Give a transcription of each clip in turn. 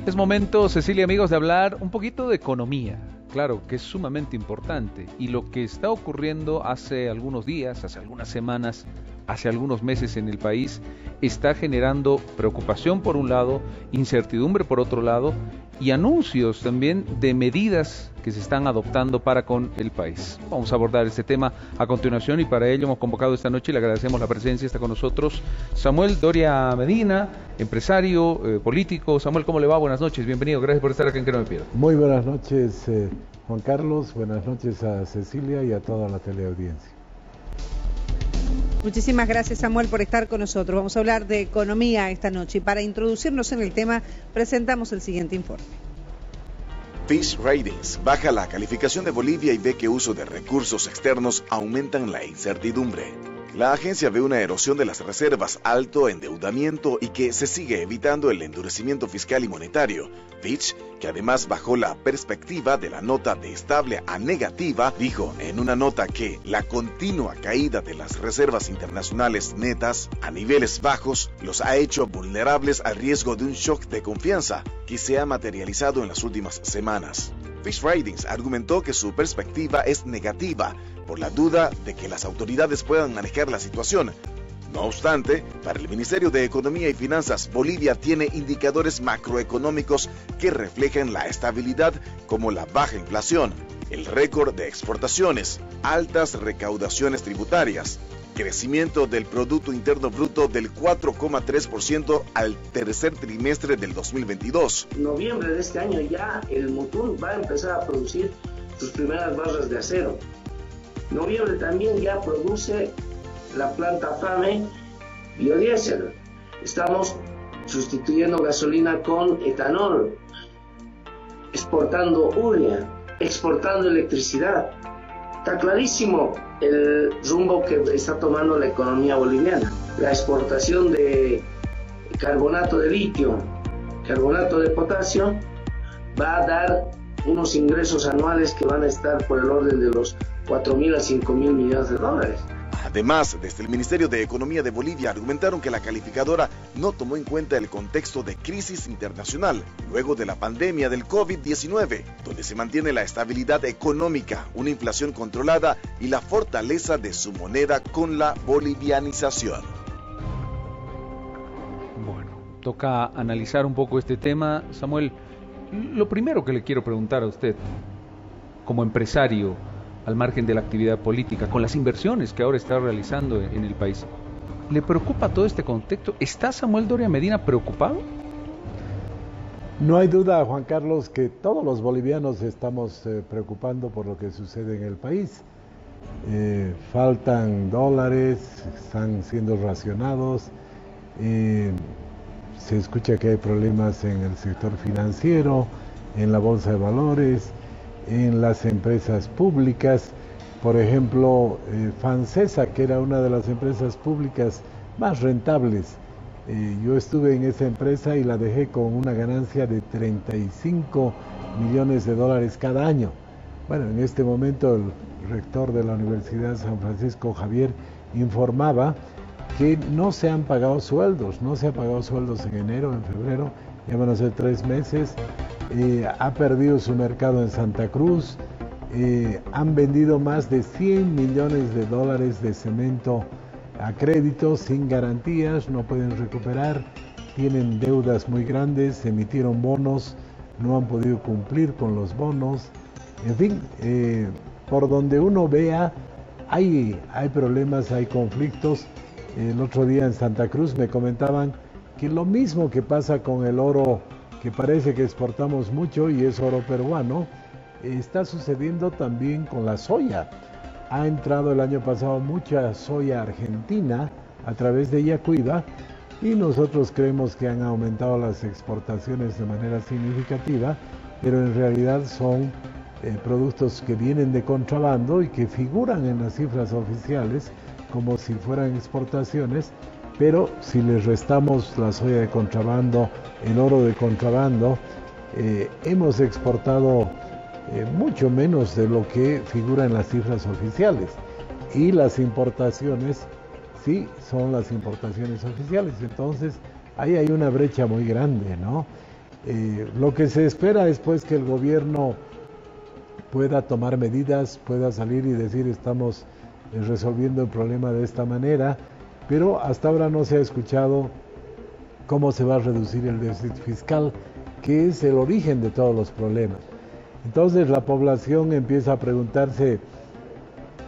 Es momento, Cecilia, amigos, de hablar un poquito de economía. Claro, que es sumamente importante. Y lo que está ocurriendo hace algunos días, hace algunas semanas, hace algunos meses en el país, está generando preocupación por un lado, incertidumbre por otro lado, y anuncios también de medidas que se están adoptando para con el país. Vamos a abordar este tema a continuación y para ello hemos convocado esta noche y le agradecemos la presencia. Está con nosotros Samuel Doria Medina, empresario, político. Samuel, ¿cómo le va? Buenas noches, bienvenido, gracias por estar aquí en Que No Me Pierda. Muy buenas noches, Juan Carlos, buenas noches a Cecilia y a toda la teleaudiencia. Muchísimas gracias, Samuel, por estar con nosotros. Vamos a hablar de economía esta noche y para introducirnos en el tema presentamos el siguiente informe. Fitch Ratings baja la calificación de Bolivia y ve que uso de recursos externos aumentan la incertidumbre. La agencia ve una erosión de las reservas, alto endeudamiento y que se sigue evitando el endurecimiento fiscal y monetario. Fitch, que además bajó la perspectiva de la nota de estable a negativa, dijo en una nota que la continua caída de las reservas internacionales netas a niveles bajos los ha hecho vulnerables al riesgo de un shock de confianza que se ha materializado en las últimas semanas. Fitch Ratings argumentó que su perspectiva es negativa por la duda de que las autoridades puedan manejar la situación. No obstante, para el Ministerio de Economía y Finanzas, Bolivia tiene indicadores macroeconómicos que reflejan la estabilidad, como la baja inflación, el récord de exportaciones, altas recaudaciones tributarias, crecimiento del Producto Interno Bruto del 4,3% al tercer trimestre del 2022. En noviembre de este año ya el Mutún va a empezar a producir sus primeras barras de acero. Noviembre también ya produce la planta FAME biodiesel. Estamos sustituyendo gasolina con etanol, exportando urea, exportando electricidad. Está clarísimo el rumbo que está tomando la economía boliviana. La exportación de carbonato de litio, carbonato de potasio, va a dar unos ingresos anuales que van a estar por el orden de los 4.000 a 5.000 millones de dólares. Además, desde el Ministerio de Economía de Bolivia argumentaron que la calificadora no tomó en cuenta el contexto de crisis internacional luego de la pandemia del COVID-19, donde se mantiene la estabilidad económica, una inflación controlada y la fortaleza de su moneda con la bolivianización. Bueno, toca analizar un poco este tema. Samuel, lo primero que le quiero preguntar a usted, como empresario, al margen de la actividad política, con las inversiones que ahora está realizando en el país, ¿le preocupa todo este contexto? ¿Está Samuel Doria Medina preocupado? No hay duda, Juan Carlos, que todos los bolivianos estamos preocupando por lo que sucede en el país. Faltan dólares, están siendo racionados, se escucha que hay problemas en el sector financiero, en la bolsa de valores, en las empresas públicas. Por ejemplo, Fancesa, que era una de las empresas públicas más rentables, yo estuve en esa empresa y la dejé con una ganancia de 35 millones de dólares cada año. Bueno, en este momento el rector de la Universidad de San Francisco, Javier, informaba que no se han pagado sueldos, no se han pagado sueldos en enero, en febrero, ya van a ser 3 meses. Ha perdido su mercado en Santa Cruz, han vendido más de 100 millones de dólares de cemento a crédito sin garantías, no pueden recuperar, tienen deudas muy grandes, emitieron bonos, no han podido cumplir con los bonos, en fin, por donde uno vea hay problemas, hay conflictos. El otro día en Santa Cruz me comentaban que lo mismo que pasa con el oro, que parece que exportamos mucho y es oro peruano, está sucediendo también con la soya. Ha entrado el año pasado mucha soya argentina a través de Yacuiba y nosotros creemos que han aumentado las exportaciones de manera significativa, pero en realidad son productos que vienen de contrabando y que figuran en las cifras oficiales como si fueran exportaciones, pero si les restamos la soya de contrabando, el oro de contrabando, hemos exportado mucho menos de lo que figura en las cifras oficiales. Y las importaciones, sí, son las importaciones oficiales. Entonces, ahí hay una brecha muy grande, ¿no? Lo que se espera es pues que el gobierno pueda tomar medidas, pueda salir y decir estamos resolviendo el problema de esta manera, pero hasta ahora no se ha escuchado cómo se va a reducir el déficit fiscal, que es el origen de todos los problemas. Entonces la población empieza a preguntarse,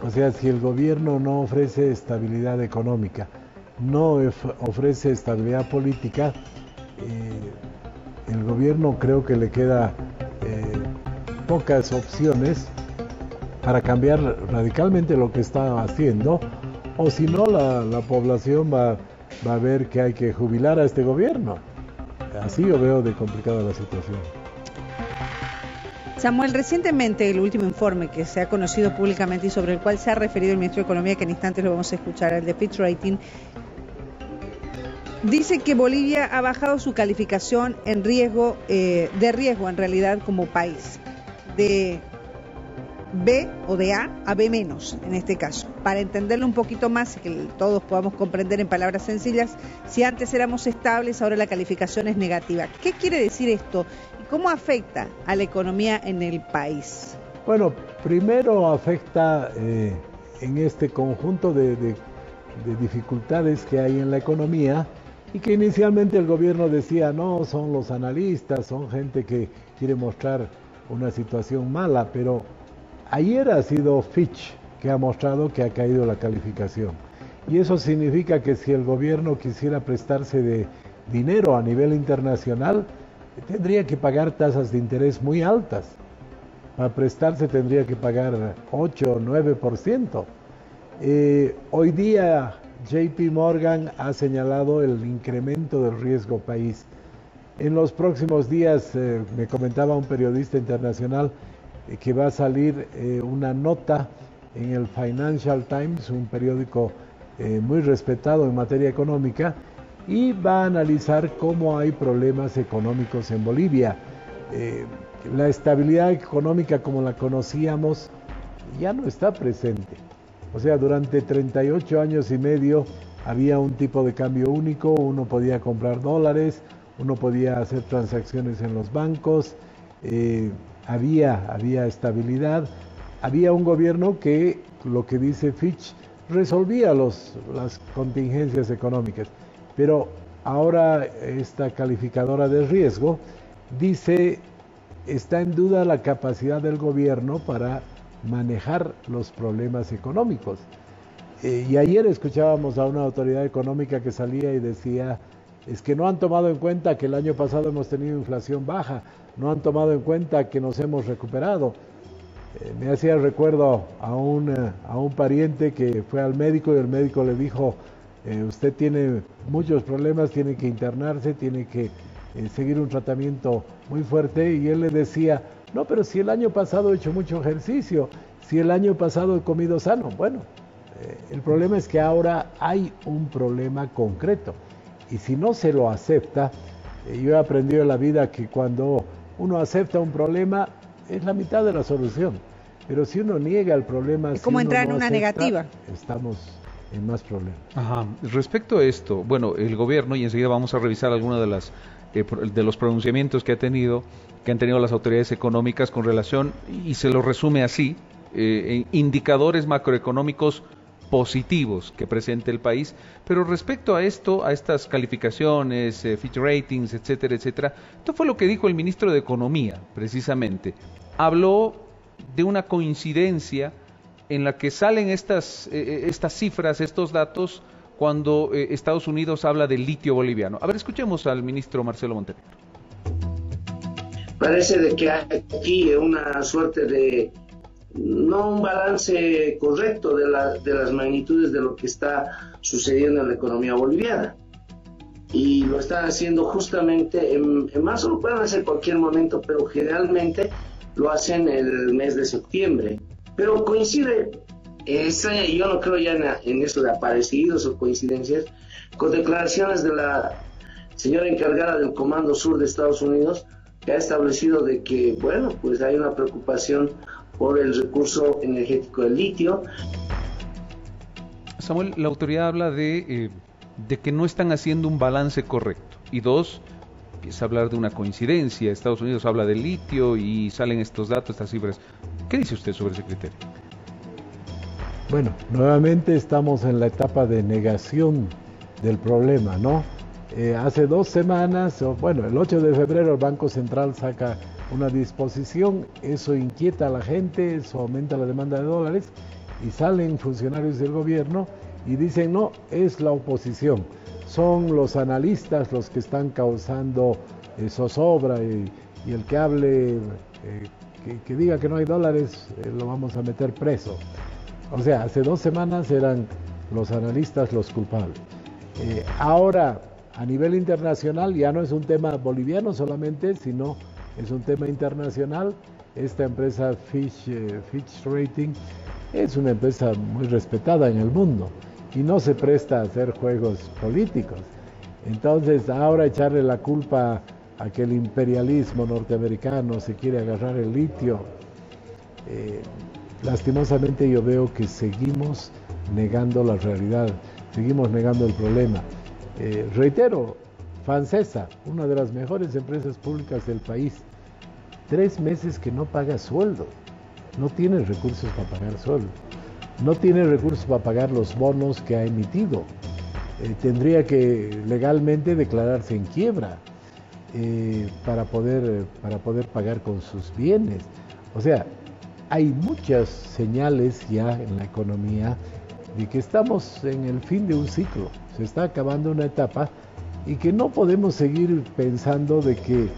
o sea, si el gobierno no ofrece estabilidad económica, no ofrece estabilidad política, el gobierno creo que le queda pocas opciones para cambiar radicalmente lo que está haciendo, o si no la población va a ver que hay que jubilar a este gobierno. Así yo veo de complicada la situación. Samuel, recientemente el último informe que se ha conocido públicamente y sobre el cual se ha referido el ministro de Economía, que en instantes lo vamos a escuchar, el de Fitch Rating, dice que Bolivia ha bajado su calificación en riesgo, de riesgo en realidad como país, de B o de A B menos en este caso. Para entenderlo un poquito más y que todos podamos comprender en palabras sencillas, si antes éramos estables, ahora la calificación es negativa. ¿Qué quiere decir esto y cómo afecta a la economía en el país? Bueno, primero afecta en este conjunto de dificultades que hay en la economía y que inicialmente el gobierno decía no, son los analistas, son gente que quiere mostrar una situación mala, pero ayer ha sido Fitch que ha mostrado que ha caído la calificación. Y eso significa que si el gobierno quisiera prestarse de dinero a nivel internacional, tendría que pagar tasas de interés muy altas. Para prestarse tendría que pagar 8 o 9%. Hoy día JP Morgan ha señalado el incremento del riesgo país. En los próximos días, me comentaba un periodista internacional, que va a salir una nota en el Financial Times, un periódico muy respetado en materia económica, y va a analizar cómo hay problemas económicos en Bolivia. La estabilidad económica como la conocíamos ya no está presente. O sea, durante 38 años y medio había un tipo de cambio único, uno podía comprar dólares, uno podía hacer transacciones en los bancos, había estabilidad, había un gobierno que, lo que dice Fitch, resolvía las contingencias económicas, pero ahora esta calificadora de riesgo dice, está en duda la capacidad del gobierno para manejar los problemas económicos. Y ayer escuchábamos a una autoridad económica que salía y decía, es que no han tomado en cuenta que el año pasado hemos tenido inflación baja, no han tomado en cuenta que nos hemos recuperado. Me hacía recuerdo a un pariente que fue al médico y el médico le dijo, usted tiene muchos problemas, tiene que internarse, tiene que seguir un tratamiento muy fuerte, y él le decía, no, pero si el año pasado he hecho mucho ejercicio, si el año pasado he comido sano. Bueno, el problema es que ahora hay un problema concreto, y si no se lo acepta, yo he aprendido en la vida que cuando uno acepta un problema, es la mitad de la solución. Pero si uno niega el problema, es como entrar en una negativa. Estamos en más problemas. Ajá. Respecto a esto, bueno, el gobierno, y enseguida vamos a revisar algunos de los pronunciamientos que han tenido las autoridades económicas con relación, y se lo resume así, indicadores macroeconómicos positivos que presenta el país, pero respecto a esto, a estas calificaciones, Fitch Ratings, etcétera, etcétera, esto fue lo que dijo el ministro de Economía, precisamente. Habló de una coincidencia en la que salen estas cifras, estos datos, cuando Estados Unidos habla del litio boliviano. A ver, escuchemos al ministro Marcelo Montenegro. Parece de que hay aquí una suerte de, no un balance correcto de las magnitudes de lo que está sucediendo en la economía boliviana. Y lo están haciendo justamente, en marzo lo pueden hacer en cualquier momento, pero generalmente lo hacen el mes de septiembre. Pero coincide, yo no creo ya en eso de aparecidos o coincidencias, con declaraciones de la señora encargada del Comando Sur de Estados Unidos, que ha establecido de que, bueno, pues hay una preocupación por el recurso energético del litio. Samuel, la autoridad habla de que no están haciendo un balance correcto. Y dos, empieza a hablar de una coincidencia. Estados Unidos habla del litio y salen estos datos, estas cifras. ¿Qué dice usted sobre ese criterio? Bueno, nuevamente estamos en la etapa de negación del problema, ¿no? Hace 2 semanas, el 8 de febrero el Banco Central saca una disposición, eso inquieta a la gente, eso aumenta la demanda de dólares y salen funcionarios del gobierno y dicen no, es la oposición, son los analistas los que están causando zozobra y el que hable, que diga que no hay dólares, lo vamos a meter preso. O sea, hace 2 semanas eran los analistas los culpables. Ahora, a nivel internacional, ya no es un tema boliviano solamente, sino es un tema internacional. Esta empresa Fitch Rating es una empresa muy respetada en el mundo y no se presta a hacer juegos políticos. Entonces, ahora echarle la culpa a que el imperialismo norteamericano se quiere agarrar el litio, lastimosamente yo veo que seguimos negando la realidad, seguimos negando el problema. Reitero, Fancesa, una de las mejores empresas públicas del país, 3 meses que no paga sueldo, no tiene recursos para pagar sueldo, no tiene recursos para pagar los bonos que ha emitido, tendría que legalmente declararse en quiebra para poder pagar con sus bienes. O sea, hay muchas señales ya en la economía de que estamos en el fin de un ciclo, se está acabando una etapa y que no podemos seguir pensando de que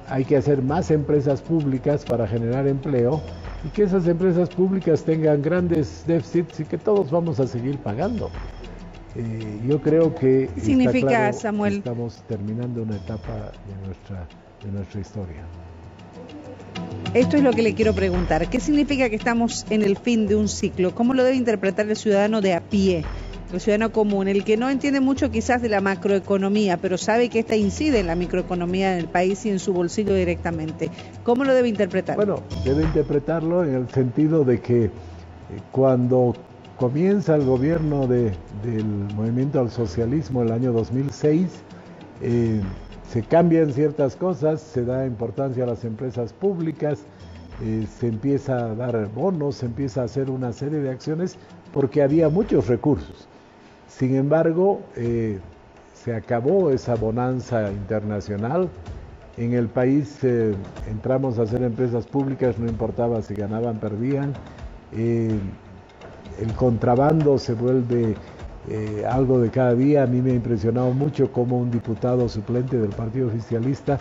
hay que hacer más empresas públicas para generar empleo y que esas empresas públicas tengan grandes déficits y que todos vamos a seguir pagando. Yo creo que significa, está claro, Samuel, estamos terminando una etapa de nuestra historia. Esto es lo que le quiero preguntar. ¿Qué significa que estamos en el fin de un ciclo? ¿Cómo lo debe interpretar el ciudadano de a pie, el ciudadano común, el que no entiende mucho quizás de la macroeconomía, pero sabe que esta incide en la microeconomía del país y en su bolsillo directamente? ¿Cómo lo debe interpretar? Bueno, debe interpretarlo en el sentido de que cuando comienza el gobierno del movimiento al socialismo el año 2006, se cambian ciertas cosas, se da importancia a las empresas públicas, se empieza a dar bonos, se empieza a hacer una serie de acciones porque había muchos recursos. Sin embargo, se acabó esa bonanza internacional. En el país entramos a hacer empresas públicas, no importaba si ganaban, perdían. El contrabando se vuelve algo de cada día. A mí me ha impresionado mucho como un diputado suplente del partido oficialista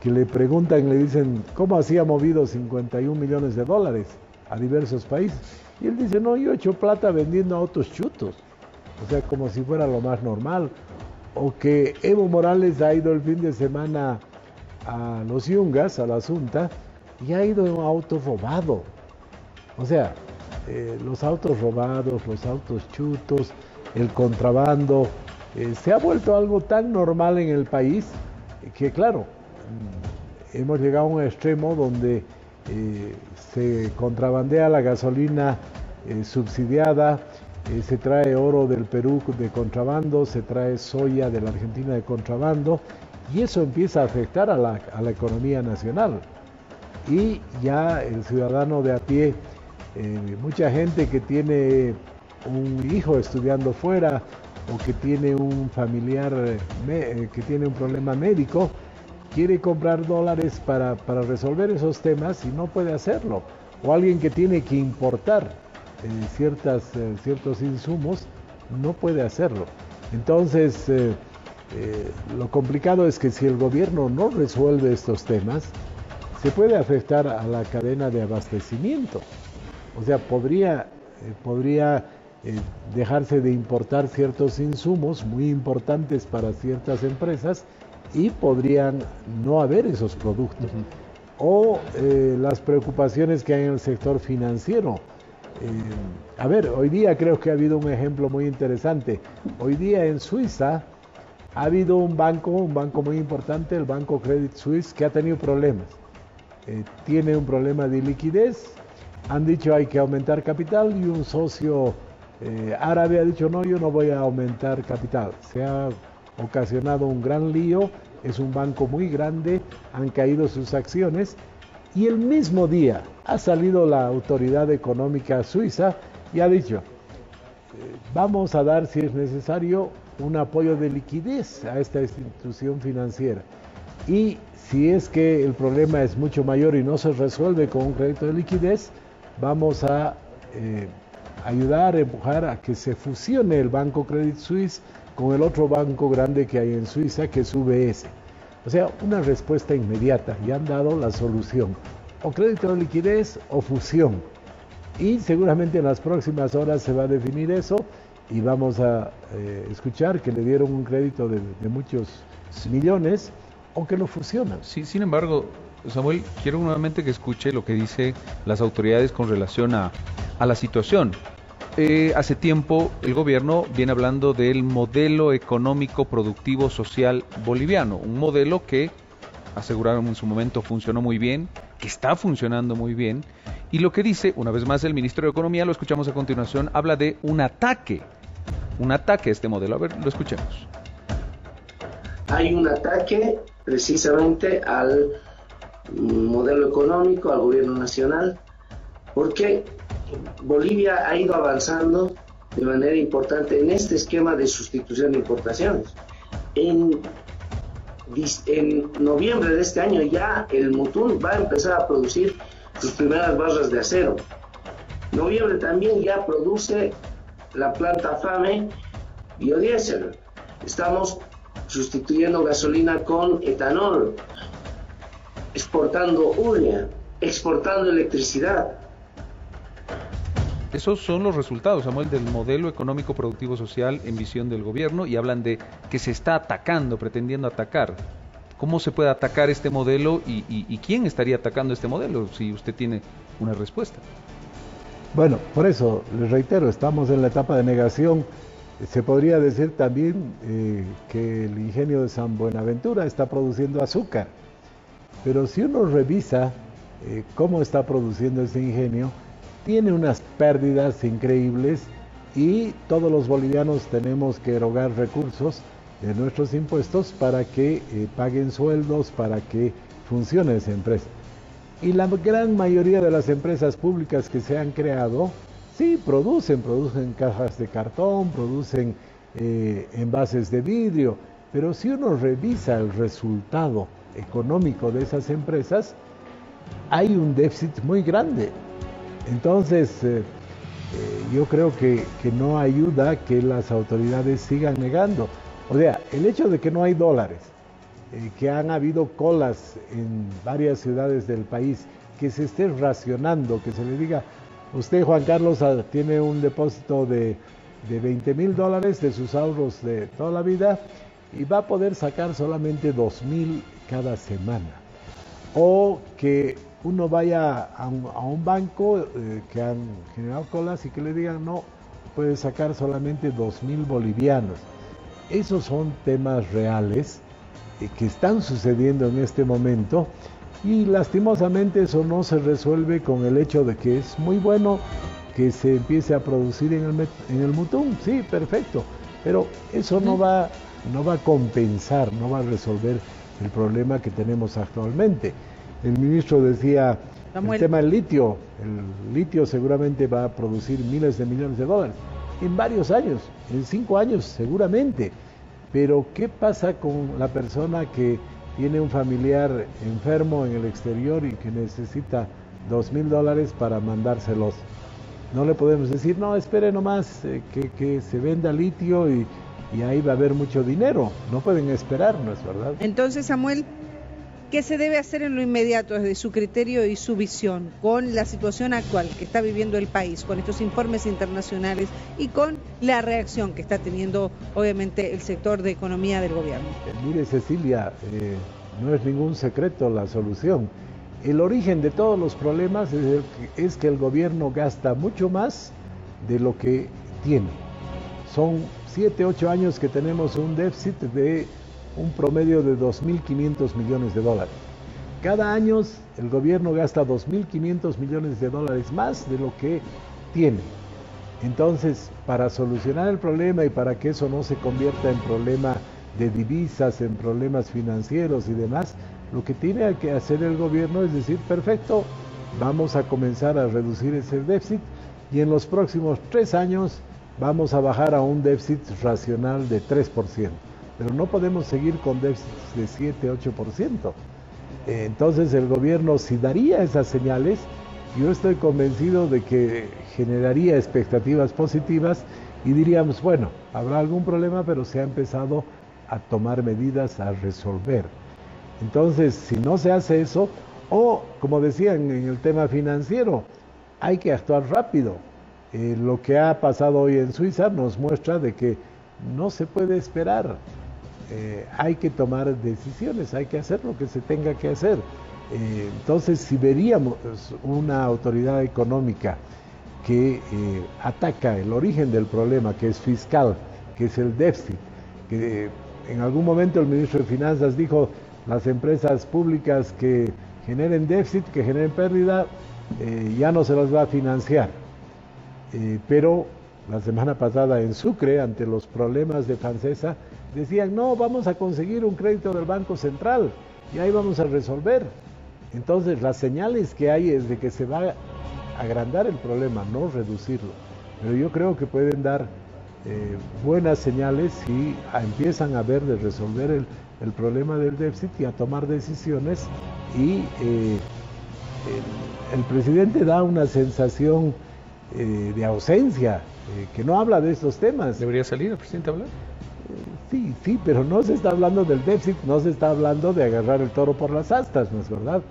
que le preguntan, le dicen, ¿cómo así ha movido 51 millones de dólares a diversos países? Y él dice, no, yo he hecho plata vendiendo autos chutos, o sea, como si fuera lo más normal. O que Evo Morales ha ido el fin de semana a los Yungas, a la Asunta, y ha ido en un auto robado. O sea, los autos robados, los autos chutos, el contrabando, se ha vuelto algo tan normal en el país que, claro, hemos llegado a un extremo donde se contrabandea la gasolina subsidiada, se trae oro del Perú de contrabando, se trae soya de la Argentina de contrabando, y eso empieza a afectar a la economía nacional. Y ya el ciudadano de a pie, mucha gente que tiene un hijo estudiando fuera o que tiene un familiar que tiene un problema médico, quiere comprar dólares para resolver esos temas y no puede hacerlo. O alguien que tiene que importar ciertos insumos, no puede hacerlo. Entonces, lo complicado es que si el gobierno no resuelve estos temas, se puede afectar a la cadena de abastecimiento. O sea, podría dejarse de importar ciertos insumos muy importantes para ciertas empresas y podrían no haber esos productos. O las preocupaciones que hay en el sector financiero. A ver, hoy día creo que ha habido un ejemplo muy interesante. Hoy día en Suiza ha habido un banco muy importante, el Banco Credit Suisse, que ha tenido problemas. Tiene un problema de liquidez. Han dicho hay que aumentar capital y un socio árabe ha dicho no, yo no voy a aumentar capital. Se ha ocasionado un gran lío es un banco muy grande, han caído sus acciones y el mismo día ha salido la autoridad económica suiza y ha dicho, vamos a dar, si es necesario, un apoyo de liquidez a esta institución financiera. Y si es que el problema es mucho mayor y no se resuelve con un crédito de liquidez, vamos a ayudar, empujar a que se fusione el Banco Credit Suisse con el otro banco grande que hay en Suiza, que es UBS. O sea, una respuesta inmediata, y han dado la solución, o crédito de liquidez o fusión. Y seguramente en las próximas horas se va a definir eso y vamos a escuchar que le dieron un crédito de muchos millones o que lo fusionan. Sí, sin embargo, Samuel, quiero nuevamente que escuche lo que dicen las autoridades con relación a la situación. Hace tiempo el gobierno viene hablando del modelo económico productivo social boliviano, un modelo que aseguraron en su momento funcionó muy bien, que está funcionando muy bien, y lo que dice, una vez más, el ministro de Economía, lo escuchamos a continuación, habla de un ataque a este modelo. A ver, lo escuchemos. Hay un ataque precisamente al modelo económico, al gobierno nacional, porque Bolivia ha ido avanzando de manera importante en este esquema de sustitución de importaciones. En noviembre de este año ya el Mutún va a empezar a producir sus primeras barras de acero. Noviembre también ya produce la planta FAME biodiesel. Estamos sustituyendo gasolina con etanol, exportando urea, exportando electricidad. Esos son los resultados, Samuel, del modelo económico productivo social en visión del gobierno, y hablan de que se está atacando, pretendiendo atacar. ¿Cómo se puede atacar este modelo y quién estaría atacando este modelo? Si usted tiene una respuesta. Bueno, por eso les reitero, estamos en la etapa de negación. Se podría decir también que el ingenio de San Buenaventura está produciendo azúcar, pero si uno revisa cómo está produciendo ese ingenio, tiene unas pérdidas increíbles y todos los bolivianos tenemos que erogar recursos de nuestros impuestos para que paguen sueldos, para que funcione esa empresa. Y la gran mayoría de las empresas públicas que se han creado, sí, producen cajas de cartón, producen envases de vidrio, pero si uno revisa el resultado económico de esas empresas, hay un déficit muy grande. Entonces, yo creo que no ayuda que las autoridades sigan negando. O sea, el hecho de que no hay dólares, que han habido colas en varias ciudades del país, que se esté racionando, que se le diga, usted, Juan Carlos, tiene un depósito de $20,000 de sus ahorros de toda la vida y va a poder sacar solamente 2,000 cada semana. O que uno vaya a un banco que han generado colas y que le digan, no, puede sacar solamente 2,000 bolivianos. Esos son temas reales que están sucediendo en este momento y lastimosamente eso no se resuelve con el hecho de que es muy bueno que se empiece a producir en el Mutún. Sí, perfecto, pero eso no va a compensar, no va a resolver el problema que tenemos actualmente. El ministro decía, Samuel, el tema del litio. El litio seguramente va a producir miles de millones de dólares en varios años, en 5 años seguramente. Pero ¿qué pasa con la persona que tiene un familiar enfermo en el exterior y que necesita $2,000 para mandárselos? No le podemos decir, no, espere nomás que se venda litio y ahí va a haber mucho dinero. No pueden esperar, ¿no es verdad? Entonces, Samuel, ¿qué se debe hacer en lo inmediato desde su criterio y su visión con la situación actual que está viviendo el país, con estos informes internacionales y con la reacción que está teniendo obviamente el sector de economía del gobierno? Mire, Cecilia, no es ningún secreto la solución. El origen de todos los problemas es que el gobierno gasta mucho más de lo que tiene. Son 7, 8 años que tenemos un déficit de un promedio de $2,500 millones. Cada año el gobierno gasta $2,500 millones más de lo que tiene. Entonces, para solucionar el problema y para que eso no se convierta en problema de divisas, en problemas financieros y demás, lo que tiene que hacer el gobierno es decir, perfecto, vamos a comenzar a reducir ese déficit y en los próximos 3 años vamos a bajar a un déficit racional de 3%. Pero no podemos seguir con déficits de 7, 8%. Entonces el gobierno, si daría esas señales, yo estoy convencido de que generaría expectativas positivas y diríamos, bueno, habrá algún problema, pero se ha empezado a tomar medidas a resolver. Entonces, si no se hace eso, o como decían en el tema financiero, hay que actuar rápido. Lo que ha pasado hoy en Suiza nos muestra de que no se puede esperar. Hay que tomar decisiones, hay que hacer lo que se tenga que hacer. Entonces, si veríamos una autoridad económica que ataca el origen del problema, que es fiscal, que es el déficit, que en algún momento el ministro de Finanzas dijo, las empresas públicas que generen déficit, que generen pérdida, ya no se las va a financiar. Pero la semana pasada en Sucre, ante los problemas de Fancesa, decían, no, vamos a conseguir un crédito del Banco Central y ahí vamos a resolver. Entonces, las señales que hay es de que se va a agrandar el problema, no reducirlo. Pero yo creo que pueden dar buenas señales si empiezan a ver de resolver el problema del déficit y a tomar decisiones. Y el presidente da una sensación de ausencia, que no habla de estos temas. ¿Debería salir el presidente a hablar? Sí, pero no se está hablando del déficit, no se está hablando de agarrar el toro por las astas, ¿no es verdad?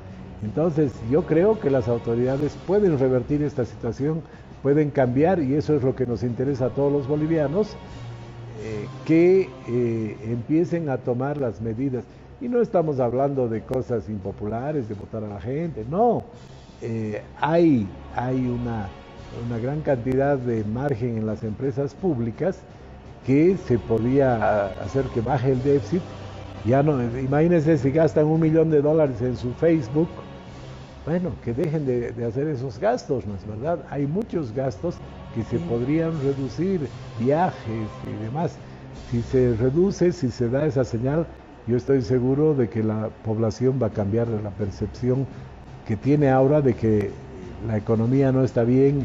Entonces, yo creo que las autoridades pueden revertir esta situación, pueden cambiar, y eso es lo que nos interesa a todos los bolivianos, que empiecen a tomar las medidas. Y no estamos hablando de cosas impopulares, de votar a la gente, no. Hay una gran cantidad de margen en las empresas públicas que se podía hacer que baje el déficit. Ya no, imagínense si gastan $1 millón en su Facebook, bueno, que dejen de hacer esos gastos, ¿no es verdad? Hay muchos gastos que se podrían reducir, viajes y demás. Si se reduce, si se da esa señal, yo estoy seguro de que la población va a cambiar la percepción que tiene ahora de que la economía no está bien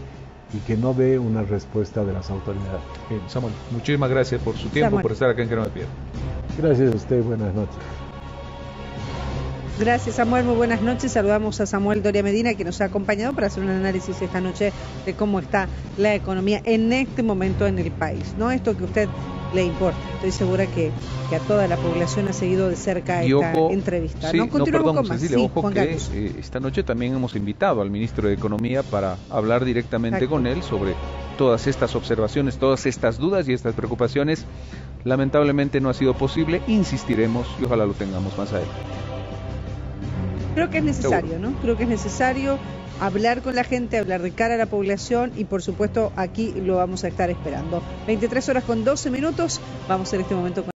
y que no ve una respuesta de las autoridades. Bien, Samuel, muchísimas gracias por su tiempo, por estar acá en Que No Me Pierda. Gracias a usted, buenas noches. Gracias, Samuel, muy buenas noches. Saludamos a Samuel Doria Medina, que nos ha acompañado para hacer un análisis esta noche de cómo está la economía en este momento en el país. No esto que a usted le importa. Estoy segura que a toda la población ha seguido de cerca esta entrevista. Sí, Continuamos con más. Cecilia, ojo que esta noche también hemos invitado al ministro de Economía para hablar directamente con él sobre todas estas observaciones, todas estas dudas y estas preocupaciones. Lamentablemente no ha sido posible, insistiremos y ojalá lo tengamos más adelante. Creo que es necesario, ¿no? Creo que es necesario hablar con la gente, hablar de cara a la población y por supuesto aquí lo vamos a estar esperando. 23 horas con 12 minutos, vamos en este momento con